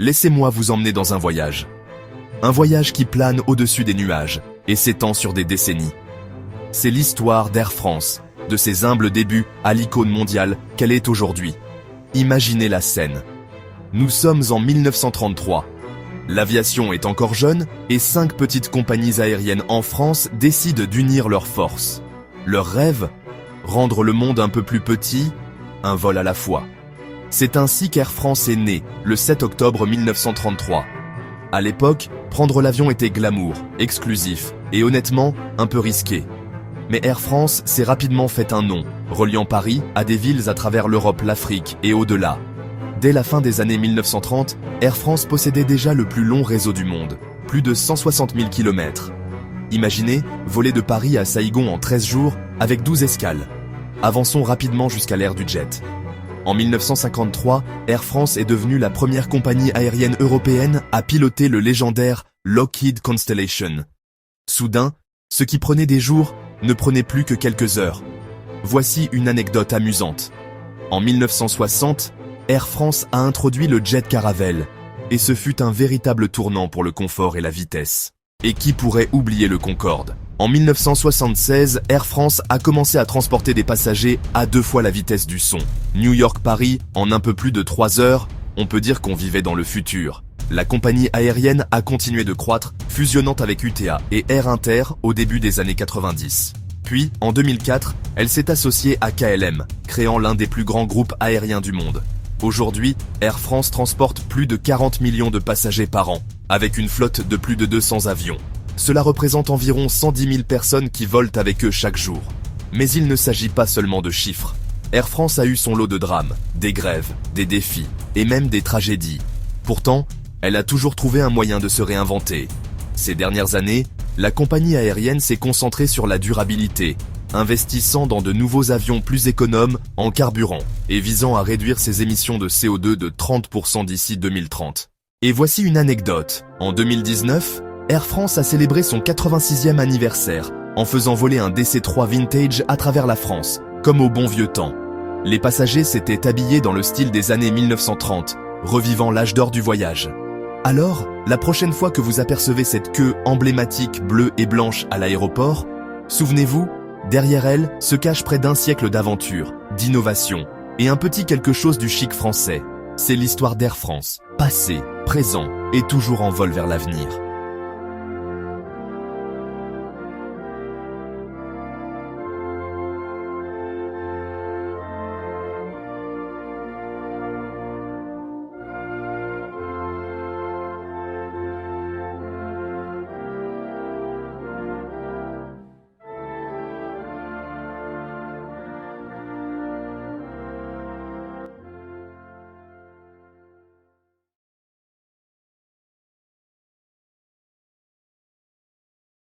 laissez-moi vous emmener dans un voyage. Un voyage qui plane au-dessus des nuages et s'étend sur des décennies. C'est l'histoire d'Air France, de ses humbles débuts à l'icône mondiale qu'elle est aujourd'hui. Imaginez la scène. Nous sommes en 1933. L'aviation est encore jeune et 5 petites compagnies aériennes en France décident d'unir leurs forces. Leur rêve? Rendre le monde un peu plus petit, un vol à la fois. C'est ainsi qu'Air France est né, le 7 octobre 1933. À l'époque, prendre l'avion était glamour, exclusif et honnêtement, un peu risqué. Mais Air France s'est rapidement fait un nom, reliant Paris à des villes à travers l'Europe, l'Afrique et au-delà. Dès la fin des années 1930, Air France possédait déjà le plus long réseau du monde, plus de 160 000 km. Imaginez, voler de Paris à Saïgon en 13 jours avec 12 escales. Avançons rapidement jusqu'à l'ère du jet. En 1953, Air France est devenue la première compagnie aérienne européenne à piloter le légendaire Lockheed Constellation. Soudain, ce qui prenait des jours ne prenait plus que quelques heures. Voici une anecdote amusante. En 1960, Air France a introduit le jet Caravelle, et ce fut un véritable tournant pour le confort et la vitesse. Et qui pourrait oublier le Concorde? En 1976, Air France a commencé à transporter des passagers à 2 fois la vitesse du son. New York-Paris, en un peu plus de 3 heures, on peut dire qu'on vivait dans le futur. La compagnie aérienne a continué de croître, fusionnant avec UTA et Air Inter au début des années 90. Puis, en 2004, elle s'est associée à KLM, créant l'un des plus grands groupes aériens du monde. Aujourd'hui, Air France transporte plus de 40 millions de passagers par an, avec une flotte de plus de 200 avions. Cela représente environ 110 000 personnes qui volent avec eux chaque jour. Mais il ne s'agit pas seulement de chiffres. Air France a eu son lot de drames, des grèves, des défis et même des tragédies. Pourtant, elle a toujours trouvé un moyen de se réinventer. Ces dernières années, la compagnie aérienne s'est concentrée sur la durabilité, investissant dans de nouveaux avions plus économes en carburant et visant à réduire ses émissions de CO2 de 30% d'ici 2030. Et voici une anecdote. En 2019, Air France a célébré son 86e anniversaire en faisant voler un DC-3 vintage à travers la France, comme au bon vieux temps. Les passagers s'étaient habillés dans le style des années 1930, revivant l'âge d'or du voyage. Alors, la prochaine fois que vous apercevez cette queue emblématique bleue et blanche à l'aéroport, souvenez-vous, derrière elle se cache près d'un siècle d'aventure, d'innovation et un petit quelque chose du chic français. C'est l'histoire d'Air France, passé, présent et toujours en vol vers l'avenir.